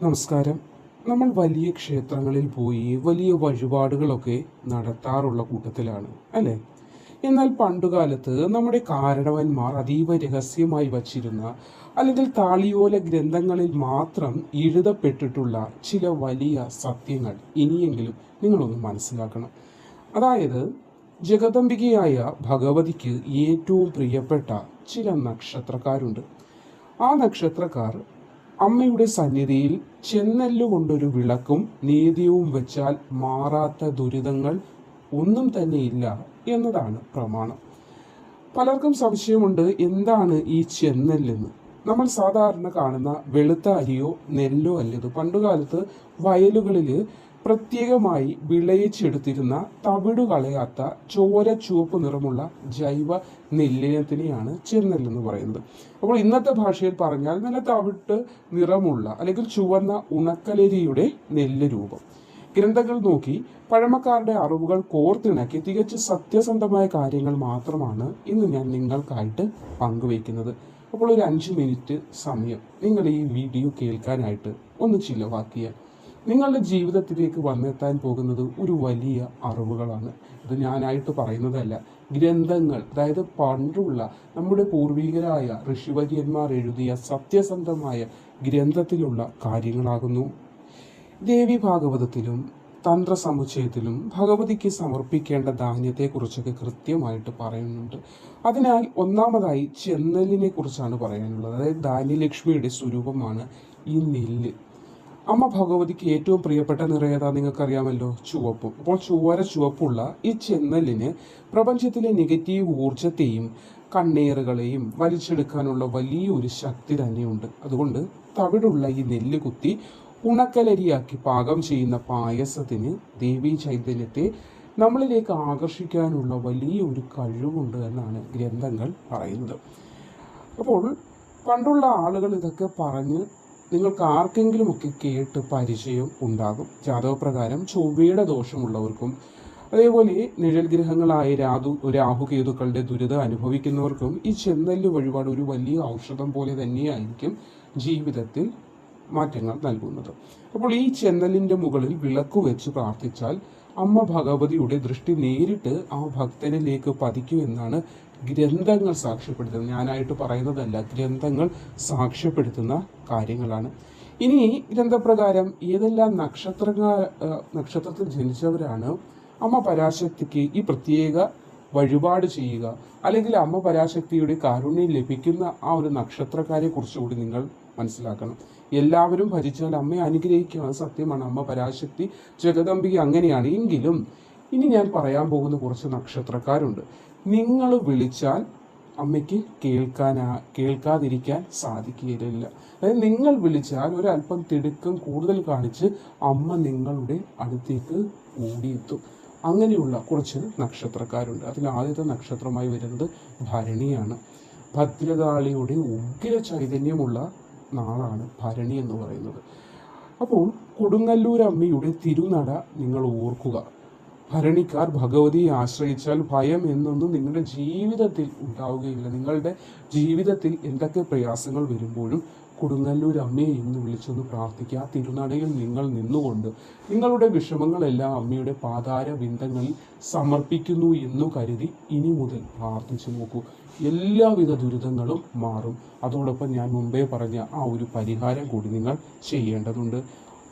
നമസ്കാരം. നമ്മൾ വലിയ ക്ഷേത്രങ്ങളിൽ പോയി വലിയ വഴിപാടുകളൊക്കെ നടത്താറുള്ള കൂട്ടത്തിലാണ്, അല്ലേ? എന്നാൽ പണ്ടുകാലത്ത് നമ്മുടെ കാരണവന്മാർ അതീവ രഹസ്യമായി വച്ചിരുന്ന, അല്ലെങ്കിൽ താളിയോല ഗ്രന്ഥങ്ങളിൽ മാത്രം എഴുതപ്പെട്ടിട്ടുള്ള ചില വലിയ സത്യങ്ങൾ ഇനിയെങ്കിലും നിങ്ങളൊന്ന് മനസ്സിലാക്കണം. അതായത്, ജഗദംബികയായ ഭഗവതിക്ക് ഏറ്റവും പ്രിയപ്പെട്ട ചില നക്ഷത്രക്കാരുണ്ട്. ആ നക്ഷത്രക്കാർ അമ്മയുടെ സന്നിധിയിൽ ചെന്നെല്ലുകൊണ്ടൊരു വിളക്കും നേദ്യവും വെച്ചാൽ മാറാത്ത ദുരിതങ്ങൾ ഒന്നും തന്നെ ഇല്ല എന്നതാണ് പ്രമാണം. പലർക്കും സംശയമുണ്ട്, എന്താണ് ഈ ചെന്നെല്ലെന്ന്. നമ്മൾ സാധാരണ കാണുന്ന വെളുത്ത അരിയോ നെല്ലോ അല്ലത്. പണ്ടുകാലത്ത് വയലുകളിൽ പ്രത്യേകമായി വിളയിച്ചെടുത്തിരുന്ന തവിടു കളയാത്ത ചോര ചുവപ്പ് നിറമുള്ള ജൈവ നെല്ലിനത്തിനെയാണ് ചെന്നെല്ലെന്ന് പറയുന്നത്. അപ്പോൾ ഇന്നത്തെ ഭാഷയിൽ പറഞ്ഞാൽ നല്ല തവിട്ട് നിറമുള്ള അല്ലെങ്കിൽ ചുവന്ന ഉണക്കലരിയുടെ നെല്ല് രൂപം. ഗ്രന്ഥങ്ങൾ നോക്കി പഴമക്കാരുടെ അറിവുകൾ കോർത്തിണക്കി തികച്ച സത്യസന്ധമായ കാര്യങ്ങൾ മാത്രമാണ് ഇന്ന് ഞാൻ നിങ്ങൾക്കായിട്ട് പങ്കുവയ്ക്കുന്നത്. അപ്പോൾ ഒരു 5 മിനിറ്റ് സമയം നിങ്ങൾ ഈ വീഡിയോ കേൾക്കാനായിട്ട് ഒന്ന് ചിലവാക്കിയാൽ നിങ്ങളുടെ ജീവിതത്തിലേക്ക് വന്നെത്താൻ പോകുന്നത് ഒരു വലിയ അറിവുകളാണ്. ഇത് ഞാനായിട്ട് പറയുന്നതല്ല, ഗ്രന്ഥങ്ങൾ, അതായത് പണ്ടുള്ള നമ്മുടെ പൂർവികരായ ഋഷിവര്യന്മാർ എഴുതിയ സത്യസന്ധമായ ഗ്രന്ഥത്തിലുള്ള കാര്യങ്ങളാകുന്നു. ദേവി ഭാഗവതത്തിലും തന്ത്രസമുച്ചയത്തിലും ഭഗവതിക്ക് സമർപ്പിക്കേണ്ട ധാന്യത്തെക്കുറിച്ചൊക്കെ കൃത്യമായിട്ട് പറയുന്നുണ്ട്. അതിനാൽ ഒന്നാമതായി ചെന്നലിനെ കുറിച്ചാണ് പറയാനുള്ളത്. അതായത് ധാന്യലക്ഷ്മിയുടെ സ്വരൂപമാണ് ഈ നെല്ല്. അമ്മ ഭഗവതിക്ക് ഏറ്റവും പ്രിയപ്പെട്ട നിറം ഏതാ നിങ്ങൾക്കറിയാമല്ലോ, ചുവപ്പും. അപ്പോൾ ചുവര ചുവപ്പുള്ള ഈ ചെന്നലിന് പ്രപഞ്ചത്തിലെ നെഗറ്റീവ് ഊർജത്തെയും കണ്ണേറുകളെയും വലിച്ചെടുക്കാനുള്ള വലിയൊരു ശക്തി തന്നെയുണ്ട്. അതുകൊണ്ട് തവിടുള്ള ഈ നെല്ല് കുത്തി ഉണക്കലരിയാക്കി പാകം ചെയ്യുന്ന പായസത്തിന് ദേവീ ചൈതന്യത്തെ നമ്മളിലേക്ക് ആകർഷിക്കാനുള്ള വലിയ ഒരു കഴിവുണ്ട് എന്നാണ് ഗ്രന്ഥങ്ങൾ പറയുന്നത്. അപ്പോൾ പണ്ടുള്ള ആളുകൾ ഇതൊക്കെ പറഞ്ഞ് നിങ്ങൾക്ക് ആർക്കെങ്കിലുമൊക്കെ കേട്ട് പരിചയം ഉണ്ടാകും. ജാതകപ്രകാരം ചൊവ്വയുടെ ദോഷമുള്ളവർക്കും അതേപോലെ നിഴൽ ഗ്രഹങ്ങളായ രാഹുകേതുക്കളുടെ ദുരിതം അനുഭവിക്കുന്നവർക്കും ഈ ചെന്നെല്ല് വഴിപാട് ഒരു വലിയ ഔഷധം പോലെ തന്നെയായിരിക്കും ജീവിതത്തിൽ മാറ്റങ്ങൾ നൽകുന്നത്. അപ്പോൾ ഈ ചെന്നലിൻ്റെ മുകളിൽ വിളക്ക് വെച്ച് പ്രാർത്ഥിച്ചാൽ അമ്മ ഭഗവതിയുടെ ദൃഷ്ടി നേരിട്ട് ആ ഭക്തനിലേക്ക് പതിക്കുമെന്നാണ് ഗ്രന്ഥങ്ങൾ സാക്ഷ്യപ്പെടുത്തുന്നത്. ഞാനായിട്ട് പറയുന്നതല്ല, ഗ്രന്ഥങ്ങൾ സാക്ഷ്യപ്പെടുത്തുന്ന കാര്യങ്ങളാണ്. ഇനി ഗ്രന്ഥപ്രകാരം ഏതെല്ലാം നക്ഷത്രത്തിൽ ജനിച്ചവരാണ് അമ്മ പരാശക്തിക്ക് ഈ പ്രത്യേക വഴിപാട് ചെയ്യുക, അല്ലെങ്കിൽ അമ്മ പരാശക്തിയുടെ കാരുണ്യം ലഭിക്കുന്ന ആ ഒരു നക്ഷത്രക്കാരെ കുറിച്ചുകൂടി നിങ്ങൾ മനസ്സിലാക്കണം. എല്ലാവരും ഭരിച്ചാൽ അമ്മയെ അനുഗ്രഹിക്കുക, സത്യമാണ്. അമ്മ പരാശക്തി ജഗദംബിക അങ്ങനെയാണ്. എങ്കിലും ഇനി ഞാൻ പറയാൻ പോകുന്ന കുറച്ച് നക്ഷത്രക്കാരുണ്ട്. നിങ്ങൾ വിളിച്ചാൽ അമ്മയ്ക്ക് കേൾക്കാതിരിക്കാൻ സാധിക്കുകയില്ല. അതായത് നിങ്ങൾ വിളിച്ചാൽ ഒരല്പം തിടുക്കം കൂടുതൽ കാണിച്ച് അമ്മ നിങ്ങളുടെ അടുത്തേക്ക് ഓടിയെത്തും. അങ്ങനെയുള്ള കുറച്ച് നക്ഷത്രക്കാരുണ്ട്. അതിൽ ആദ്യത്തെ നക്ഷത്രമായി വരുന്നത് ഭരണിയാണ്. ഭദ്രകാളിയുടെ ഉഗ്ര ചൈതന്യമുള്ള നാളാണ് ഭരണി എന്ന് പറയുന്നത്. അപ്പോൾ കൊടുങ്ങല്ലൂർ അമ്മയുടെ തിരുനട നിങ്ങൾ ഓർക്കുക. ഭരണിക്കാർ ഭഗവതിയെ ആശ്രയിച്ചാൽ ഭയം എന്നൊന്നും നിങ്ങളുടെ ജീവിതത്തിൽ ഉണ്ടാവുകയില്ല. നിങ്ങളുടെ ജീവിതത്തിൽ എന്തൊക്കെ പ്രയാസങ്ങൾ വരുമ്പോഴും കൊടുങ്ങല്ലൂർ അമ്മയെ എന്ന് വിളിച്ചൊന്ന് പ്രാർത്ഥിക്കുക. ആ തിരുനടയിൽ നിങ്ങൾ നിന്നുകൊണ്ട് നിങ്ങളുടെ വിഷമങ്ങളെല്ലാം അമ്മയുടെ പാതാര ബിന്ദങ്ങളിൽ സമർപ്പിക്കുന്നു എന്നു കരുതി ഇനി മുതൽ പ്രാർത്ഥിച്ചു നോക്കൂ. എല്ലാവിധ ദുരിതങ്ങളും മാറും. അതോടൊപ്പം ഞാൻ മുമ്പേ പറഞ്ഞ ആ ഒരു പരിഹാരം കൂടി നിങ്ങൾ ചെയ്യേണ്ടതുണ്ട്.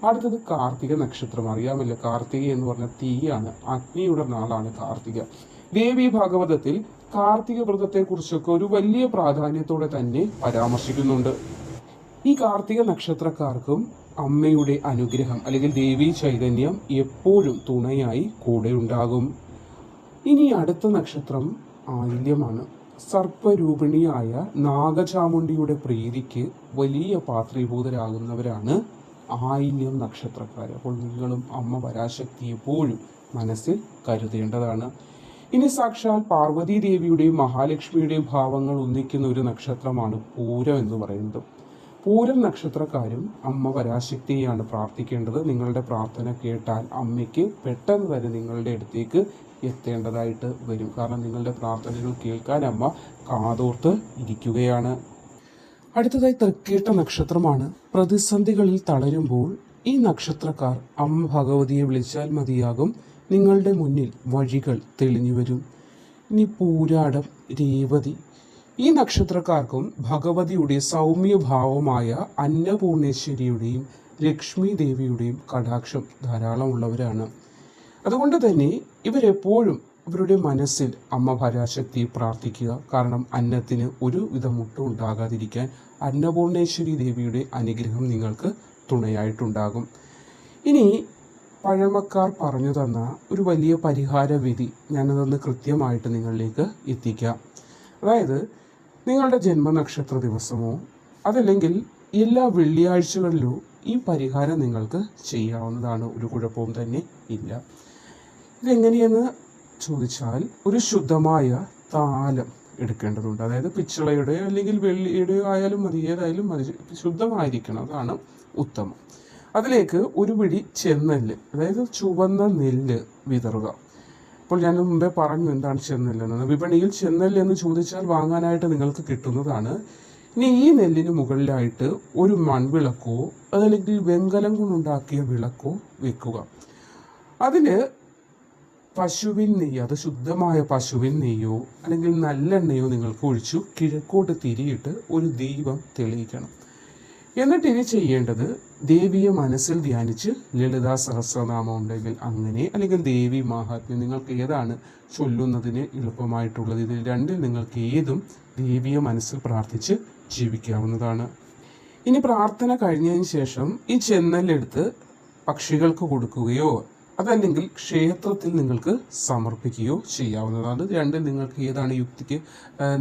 അടുത്തത് കാർത്തിക നക്ഷത്രം. അറിയാമല്ലോ, കാർത്തിക എന്ന് പറഞ്ഞ തീയാണ്, അഗ്നിയുടെ നാളാണ് കാർത്തിക. ദേവി ഭാഗവതത്തിൽ കാർത്തിക വ്രതത്തെക്കുറിച്ചൊക്കെ ഒരു വലിയ പ്രാധാന്യത്തോടെ തന്നെ പരാമർശിക്കുന്നുണ്ട്. ഈ കാർത്തിക നക്ഷത്രക്കാർക്കും അമ്മയുടെ അനുഗ്രഹം അല്ലെങ്കിൽ ദേവീ ചൈതന്യം എപ്പോഴും തുണയായി കൂടെ ഉണ്ടാകും. ഇനി അടുത്ത നക്ഷത്രം ആയില്യമാണ്. സർപ്പരൂപിണിയായ നാഗചാമുണ്ടിയുടെ പ്രീതിക്ക് വലിയ പാത്രീഭൂതരാകുന്നവരാണ് ആയില്യം നക്ഷത്രക്കാർ. അപ്പോൾ നിങ്ങളും അമ്മ പരാശക്തി എപ്പോഴും മനസ്സിൽ കരുതേണ്ടതാണ്. ഇനി സാക്ഷാൽ പാർവതി ദേവിയുടെയും മഹാലക്ഷ്മിയുടെയും ഭാവങ്ങൾ ഒന്നിക്കുന്ന ഒരു നക്ഷത്രമാണ് പൂരം എന്ന് പറയുന്നത്. പൂരം നക്ഷത്രക്കാരും അമ്മ പരാശക്തിയെയാണ് പ്രാർത്ഥിക്കേണ്ടത്. നിങ്ങളുടെ പ്രാർത്ഥന കേട്ടാൽ അമ്മയ്ക്ക് പെട്ടെന്ന് തന്നെ നിങ്ങളുടെ അടുത്തേക്ക് എത്തേണ്ടതായിട്ട് വരും. കാരണം നിങ്ങളുടെ പ്രാർത്ഥനകൾ കേൾക്കാൻ അമ്മ കാതോർത്ത് ഇരിക്കുകയാണ്. അടുത്തതായി തൃക്കേട്ട നക്ഷത്രമാണ്. പ്രതിസന്ധികളിൽ തളരുമ്പോൾ ഈ നക്ഷത്രക്കാർ അമ്മ ഭഗവതിയെ വിളിച്ചാൽ മതിയാകും, നിങ്ങളുടെ മുന്നിൽ വഴികൾ തെളിഞ്ഞു വരും. ഇനി പൂരാടം, രേവതി, ഈ നക്ഷത്രക്കാർക്കും ഭഗവതിയുടെ സൗമ്യഭാവമായ അന്നപൂർണേശ്വരിയുടെയും ലക്ഷ്മി ദേവിയുടെയും കടാക്ഷം ധാരാളമുള്ളവരാണ്. അതുകൊണ്ട് തന്നെ ഇവരെപ്പോഴും ഇവരുടെ മനസ്സിൽ അമ്മ പരാശക്തിയെ പ്രാർത്ഥിക്കുക. കാരണം അന്നത്തിന് ഒരു വിധ മുട്ടും ഉണ്ടാകാതിരിക്കാൻ അന്നപൂർണേശ്വരി ദേവിയുടെ അനുഗ്രഹം നിങ്ങൾക്ക് തുണയായിട്ടുണ്ടാകും. ഇനി പഴമക്കാർ പറഞ്ഞു തന്ന ഒരു വലിയ പരിഹാര വിധി ഞാനതൊന്ന് കൃത്യമായിട്ട് നിങ്ങളിലേക്ക് എത്തിക്കാം. അതായത് നിങ്ങളുടെ ജന്മനക്ഷത്ര ദിവസമോ അതല്ലെങ്കിൽ എല്ലാ വെള്ളിയാഴ്ചകളിലോ ഈ പരിഹാരം നിങ്ങൾക്ക് ചെയ്യാവുന്നതാണ്. ഒരു കുഴപ്പവും തന്നെ ഇല്ല. ഇതെങ്ങനെയെന്ന് ചോദിച്ചാൽ ഒരു ശുദ്ധമായ താലം എടുക്കേണ്ടതുണ്ട്. അതായത് പിച്ചളയുടെയോ അല്ലെങ്കിൽ വെള്ളിയുടെയോ ആയാലും മതി, ഏതായാലും മതി, ശുദ്ധമായിരിക്കണം, അതാണ് ഉത്തമം. അതിലേക്ക് ഒരു പിടി ചെന്നെല്ല്, അതായത് ചുവന്ന നെല്ല് വിതറുക. അപ്പോൾ ഞാൻ മുമ്പേ പറഞ്ഞു എന്താണ് ചെന്നെല്ലെന്ന്. വിപണിയിൽ ചെന്നെല്ല് എന്ന് ചോദിച്ചാൽ വാങ്ങാനായിട്ട് നിങ്ങൾക്ക് കിട്ടുന്നതാണ്. ഇനി ഈ നെല്ലിന് മുകളിലായിട്ട് ഒരു മൺവിളക്കോ അതല്ലെങ്കിൽ വെങ്കലം കൊണ്ടുണ്ടാക്കിയ വിളക്കോ വെക്കുക. അതിൽ പശുവിൻ നെയ്യ്, അത് ശുദ്ധമായ പശുവിൻ നെയ്യോ അല്ലെങ്കിൽ നല്ലെണ്ണയോ നിങ്ങൾക്ക് ഒഴിച്ചു കിഴക്കോട്ട് തിരിയിട്ട് ഒരു ദീപം തെളിയിക്കണം. എന്നിട്ട് ഇനി ചെയ്യേണ്ടത് ദേവിയെ മനസ്സിൽ ധ്യാനിച്ച് ലളിതാ സഹസ്രനാമം ഉണ്ടെങ്കിൽ അങ്ങനെ, അല്ലെങ്കിൽ ദേവി മാഹാത്മ്യം, നിങ്ങൾക്ക് ഏതാണ് ചൊല്ലുന്നതിന് എളുപ്പമായിട്ടുള്ളത്. ഇതിൽ രണ്ടിൽ നിങ്ങൾക്ക് ഏതും ദേവിയെ മനസ്സിൽ പ്രാർത്ഥിച്ച് ജീവിക്കാവുന്നതാണ്. ഇനി പ്രാർത്ഥന കഴിഞ്ഞതിന് ശേഷം ഈ ചെന്നെല്ലെടുത്ത് പക്ഷികൾക്ക് കൊടുക്കുകയോ അതല്ലെങ്കിൽ ക്ഷേത്രത്തിൽ നിങ്ങൾക്ക് സമർപ്പിക്കുകയോ ചെയ്യാവുന്നതാണ്. രണ്ടിൽ നിങ്ങൾക്ക് ഏതാണ് യുക്തിക്ക്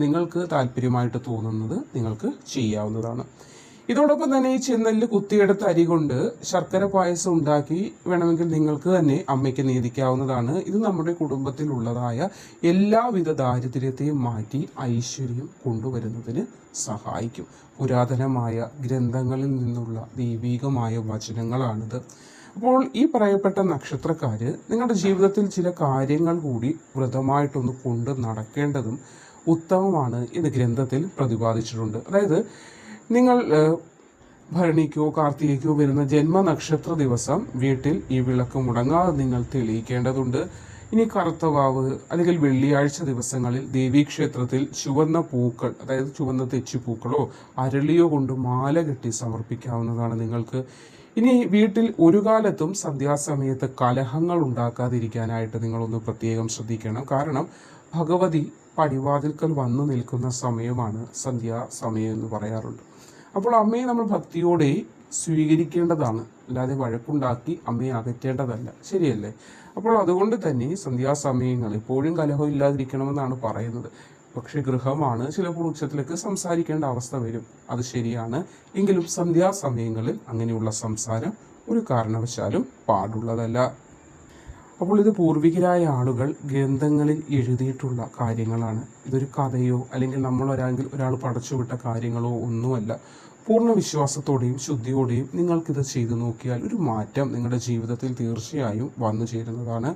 നിങ്ങൾക്ക് താല്പര്യമായിട്ട് തോന്നുന്നത് നിങ്ങൾക്ക് ചെയ്യാവുന്നതാണ്. ഇതോടൊപ്പം തന്നെ ഈ ചെന്നെല്ല് കുത്തിയെടുത്ത അരി കൊണ്ട് ശർക്കര പായസം ഉണ്ടാക്കി വേണമെങ്കിൽ നിങ്ങൾക്ക് തന്നെ അമ്മയ്ക്ക് നീതിക്കാവുന്നതാണ്. ഇത് നമ്മുടെ കുടുംബത്തിലുള്ളതായ എല്ലാവിധ ദാരിദ്ര്യത്തെയും മാറ്റി ഐശ്വര്യം കൊണ്ടുവരുന്നതിന് സഹായിക്കും. പുരാതനമായ ഗ്രന്ഥങ്ങളിൽ നിന്നുള്ള ദൈവികമായ വചനങ്ങളാണിത്. അപ്പോൾ ഈ പറയപ്പെട്ട നക്ഷത്രക്കാര് നിങ്ങളുടെ ജീവിതത്തിൽ ചില കാര്യങ്ങൾ കൂടി വ്രതമായിട്ടൊന്ന് കൊണ്ട് നടക്കേണ്ടതും ഉത്തമമാണ് എന്ന് ഗ്രന്ഥത്തിൽ പ്രതിപാദിച്ചിട്ടുണ്ട്. അതായത് നിങ്ങൾ ഭരണിക്കോ കാർത്തികയ്ക്കോ വരുന്ന ജന്മനക്ഷത്ര ദിവസം വീട്ടിൽ ഈ വിളക്ക് മുടങ്ങാതെ നിങ്ങൾ തെളിയിക്കേണ്ടതുണ്ട്. ഇനി കറുത്തവാവ് അല്ലെങ്കിൽ വെള്ളിയാഴ്ച ദിവസങ്ങളിൽ ദേവീക്ഷേത്രത്തിൽ ചുവന്ന പൂക്കൾ, അതായത് ചുവന്ന തെച്ചിപ്പൂക്കളോ അരളിയോ കൊണ്ട് മാല കെട്ടി സമർപ്പിക്കാവുന്നതാണ് നിങ്ങൾക്ക്. ഇനി വീട്ടിൽ ഒരു കാലത്തും സന്ധ്യാസമയത്ത് കലഹങ്ങൾ ഉണ്ടാക്കാതിരിക്കാനായിട്ട് നിങ്ങളൊന്ന് പ്രത്യേകം ശ്രദ്ധിക്കണം. കാരണം ഭഗവതി പടിവാതിൽക്കൽ വന്നു നിൽക്കുന്ന സമയമാണ് സന്ധ്യാസമയം എന്ന് പറയാറുണ്ട്. അപ്പോൾ അമ്മയെ നമ്മൾ ഭക്തിയോടെ സ്വീകരിക്കേണ്ടതാണ്, അല്ലാതെ വഴക്കുണ്ടാക്കി അമ്മയെ അകറ്റേണ്ടതല്ല. ശരിയല്ലേ? അപ്പോൾ അതുകൊണ്ട് തന്നെ സന്ധ്യാസമയങ്ങൾ എപ്പോഴും കലഹം ഇല്ലാതിരിക്കണമെന്നാണ് പറയുന്നത്. പക്ഷെ ഗൃഹമാണ്, ചിലപ്പോൾ ഉച്ചത്തിലേക്ക് സംസാരിക്കേണ്ട അവസ്ഥ വരും, അത് ശരിയാണ്. എങ്കിലും സന്ധ്യാസമയങ്ങളിൽ അങ്ങനെയുള്ള സംസാരം ഒരു കാരണവശാലും പാടുള്ളതല്ല. അപ്പോൾ ഇത് പൂർവികരായ ആളുകൾ ഗ്രന്ഥങ്ങളിൽ എഴുതിയിട്ടുള്ള കാര്യങ്ങളാണ്. ഇതൊരു കഥയോ അല്ലെങ്കിൽ ഒരാൾ പടച്ചുവിട്ട കാര്യങ്ങളോ ഒന്നുമല്ല. പൂർണ്ണ വിശ്വാസത്തോടെയും ശുദ്ധിയോടെയും നിങ്ങൾക്കിത് ചെയ്തു നോക്കിയാൽ ഒരു മാറ്റം നിങ്ങളുടെ ജീവിതത്തിൽ തീർച്ചയായും വന്നു ചേരുന്നതാണ്.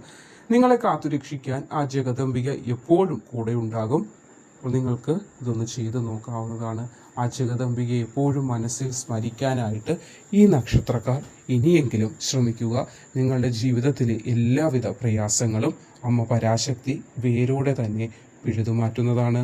നിങ്ങളെ കാത്തുരക്ഷിക്കാൻ ആ ജഗദംബിക എപ്പോഴും കൂടെ ഉണ്ടാകും. അപ്പോൾ നിങ്ങൾക്ക് ഇതൊന്ന് ചെയ്തു നോക്കാവുന്നതാണ്. ആ ജഗദംബികയെ എപ്പോഴും മനസ്സിൽ സ്മരിക്കാനായിട്ട് ഈ നക്ഷത്രക്കാർ ഇനിയെങ്കിലും ശ്രമിക്കുക. നിങ്ങളുടെ ജീവിതത്തിലെ എല്ലാവിധ പ്രയാസങ്ങളും അമ്മ പരാശക്തി വേരോടെ തന്നെ പിഴുതുമാറ്റുന്നതാണ്.